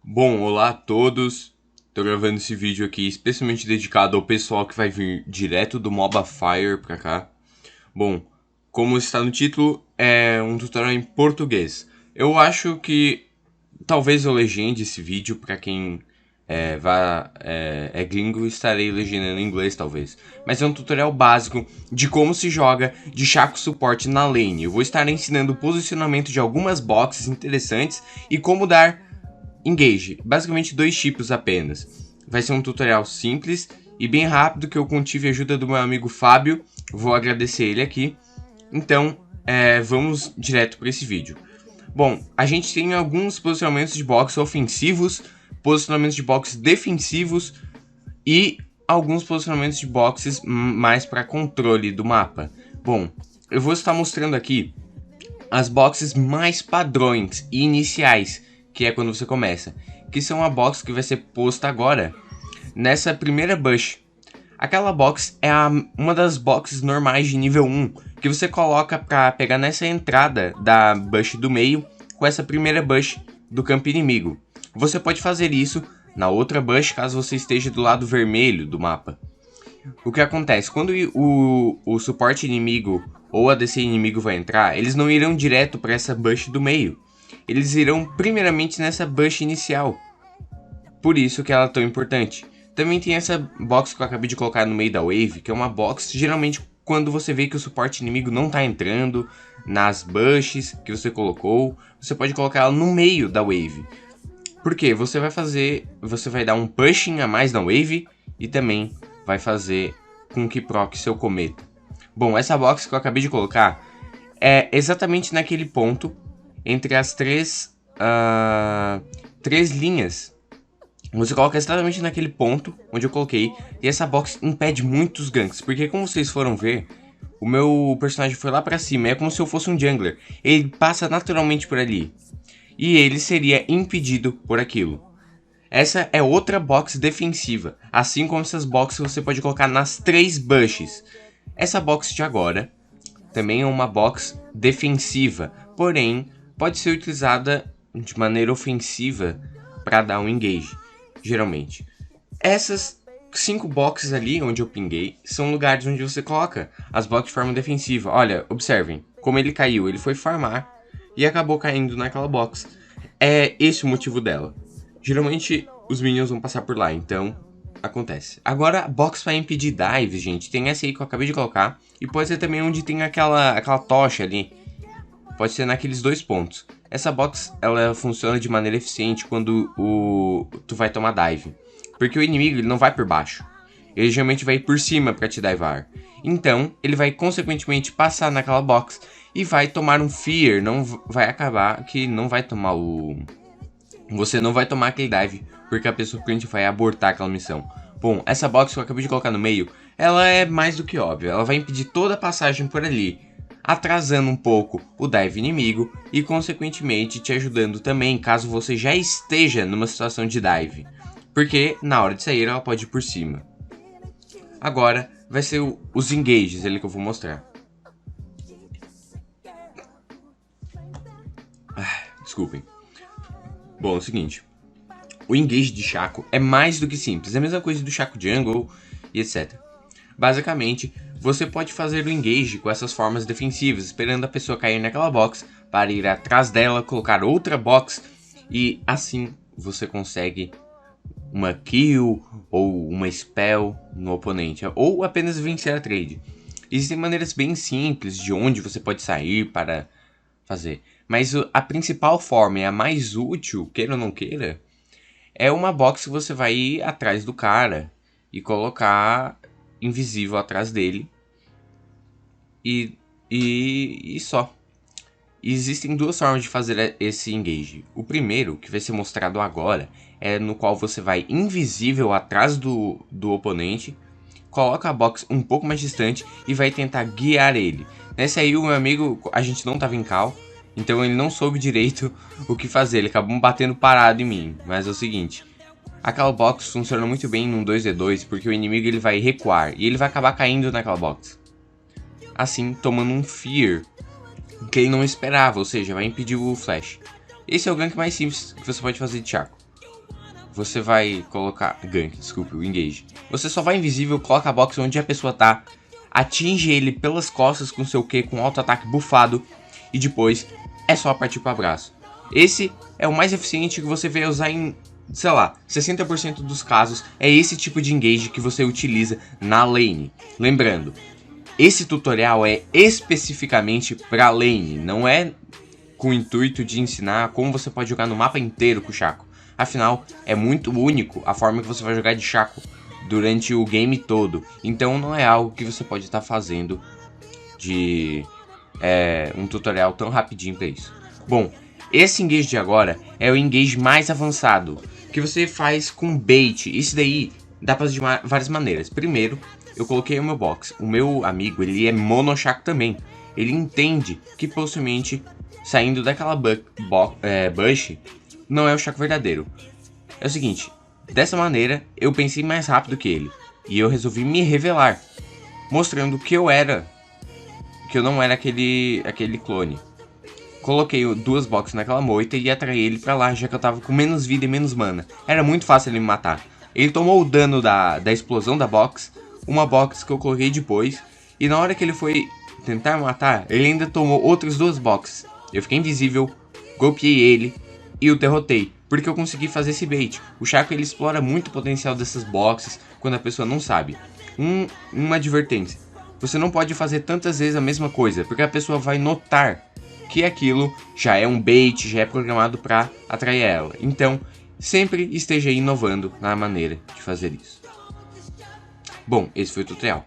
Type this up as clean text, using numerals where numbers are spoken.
Bom, olá a todos. Tô gravando esse vídeo aqui especialmente dedicado ao pessoal que vai vir direto do Mobafire pra cá. Bom, como está no título, é um tutorial em português. Eu acho que talvez eu legende esse vídeo pra quem é gringo, estarei legendando em inglês talvez. Mas é um tutorial básico de como se joga de Shaco suporte na lane. Eu vou estar ensinando o posicionamento de algumas boxes interessantes e como dar engage, basicamente 2 tipos apenas. Vai ser um tutorial simples e bem rápido que eu contive a ajuda do meu amigo Fábio, vou agradecer ele aqui. Então, vamos direto para esse vídeo. Bom, a gente tem alguns posicionamentos de box ofensivos, posicionamentos de box defensivos e alguns posicionamentos de boxes mais para controle do mapa. Bom, eu vou estar mostrando aqui as boxes mais padrões e iniciais, que é quando você começa, que são a box que vai ser posta agora, nessa primeira bush. Aquela box é uma das boxes normais de nível 1, que você coloca para pegar nessa entrada da bush do meio, com essa primeira bush do campo inimigo. Você pode fazer isso na outra bush caso você esteja do lado vermelho do mapa. O que acontece? Quando o suporte inimigo ou a DC inimigo vai entrar, eles não irão direto para essa bush do meio. Eles irão primeiramente nessa bush inicial. Por isso que ela é tão importante. Também tem essa box que eu acabei de colocar no meio da wave, que é uma box geralmente quando você vê que o suporte inimigo não está entrando nas bushes que você colocou, você pode colocar ela no meio da wave. Porque você vai dar um pushing a mais na wave e também vai fazer com que proc seu cometa. Bom, essa box que eu acabei de colocar é exatamente naquele ponto entre as três linhas. Você coloca exatamente naquele ponto onde eu coloquei e essa box impede muitos ganks, porque como vocês foram ver, o meu personagem foi lá pra cima, é como se eu fosse um jungler, ele passa naturalmente por ali e ele seria impedido por aquilo. Essa é outra box defensiva, assim como essas boxes você pode colocar nas 3 bushes. Essa box de agora também é uma box defensiva, porém pode ser utilizada de maneira ofensiva para dar um engage, geralmente. Essas 5 boxes ali onde eu pinguei são lugares onde você coloca as boxes de forma defensiva. Olha, observem como ele caiu, ele foi farmar e acabou caindo naquela box. É esse o motivo dela. Geralmente os minions vão passar por lá, então acontece. Agora, a box para impedir dive, gente, tem essa aí que eu acabei de colocar. E pode ser também onde tem aquela tocha ali. Pode ser naqueles 2 pontos. Essa box, ela funciona de maneira eficiente quando tu vai tomar dive. Porque o inimigo, ele não vai por baixo. Ele geralmente vai por cima para te divar. Então, ele vai consequentemente passar naquela box e vai tomar um fear. Não vai acabar que não vai tomar você não vai tomar aquele dive, porque a pessoa print vai abortar aquela missão. Bom, essa box que eu acabei de colocar no meio, ela é mais do que óbvia. Ela vai impedir toda a passagem por ali, atrasando um pouco o dive inimigo e consequentemente te ajudando também caso você já esteja numa situação de dive. Porque na hora de sair ela pode ir por cima. Agora vai ser os engages ali que eu vou mostrar. Desculpem. Bom, é o seguinte. O engage de Shaco é mais do que simples. É a mesma coisa do Shaco Jungle e etc. Basicamente, você pode fazer o engage com essas formas defensivas, esperando a pessoa cair naquela box para ir atrás dela, colocar outra box e assim você consegue uma kill ou uma spell no oponente, ou apenas vencer a trade. Existem maneiras bem simples de onde você pode sair para fazer, mas a principal forma e a mais útil, queira ou não queira, é uma box que você vai ir atrás do cara e colocar invisível atrás dele e só. Existem 2 formas de fazer esse engage. O primeiro, que vai ser mostrado agora, é no qual você vai invisível atrás do oponente, coloca a box um pouco mais distante e vai tentar guiar ele. Nessa aí o meu amigo, a gente não tava em cal, então ele não soube direito o que fazer, ele acabou batendo parado em mim. Mas é o seguinte, aquela box funciona muito bem num 2v2 porque o inimigo ele vai recuar e ele vai acabar caindo naquela box. Assim, tomando um fear que ele não esperava, ou seja, vai impedir o flash. Esse é o gank mais simples que você pode fazer de Shaco. você vai colocar... Gank, desculpe, o engage. Você só vai invisível, coloca a box onde a pessoa tá, atinge ele pelas costas com seu Q com auto-ataque bufado e depois é só partir pro abraço. Esse é o mais eficiente que você vai usar em, sei lá, 60% dos casos. É esse tipo de engage que você utiliza na lane. Lembrando, esse tutorial é especificamente pra lane, não é com o intuito de ensinar como você pode jogar no mapa inteiro com o Shaco. Afinal, é muito único a forma que você vai jogar de Shaco durante o game todo. Então não é algo que você pode estar fazendo de um tutorial tão rapidinho para isso. Bom, esse engage de agora é o engage mais avançado, que você faz com bait. Isso daí dá para fazer de várias maneiras. Primeiro, eu coloquei o meu box. O meu amigo, ele é mono Shaco também. Ele entende que possivelmente saindo daquela bush não é o Shaco verdadeiro. É o seguinte, dessa maneira eu pensei mais rápido que ele e eu resolvi me revelar, mostrando que eu não era aquele clone. Coloquei 2 boxes naquela moita e atraí ele pra lá, já que eu tava com menos vida e menos mana. Era muito fácil ele me matar. Ele tomou o dano da explosão da box, uma box que eu coloquei depois, e na hora que ele foi tentar matar, ele ainda tomou outras 2 boxes. Eu fiquei invisível, golpeei ele e o derrotei, porque eu consegui fazer esse bait. O Shaco ele explora muito o potencial dessas boxes quando a pessoa não sabe. Uma advertência, você não pode fazer tantas vezes a mesma coisa, porque a pessoa vai notar que aquilo já é um bait, já é programado para atrair ela. Então, sempre esteja inovando na maneira de fazer isso. Bom, esse foi o tutorial.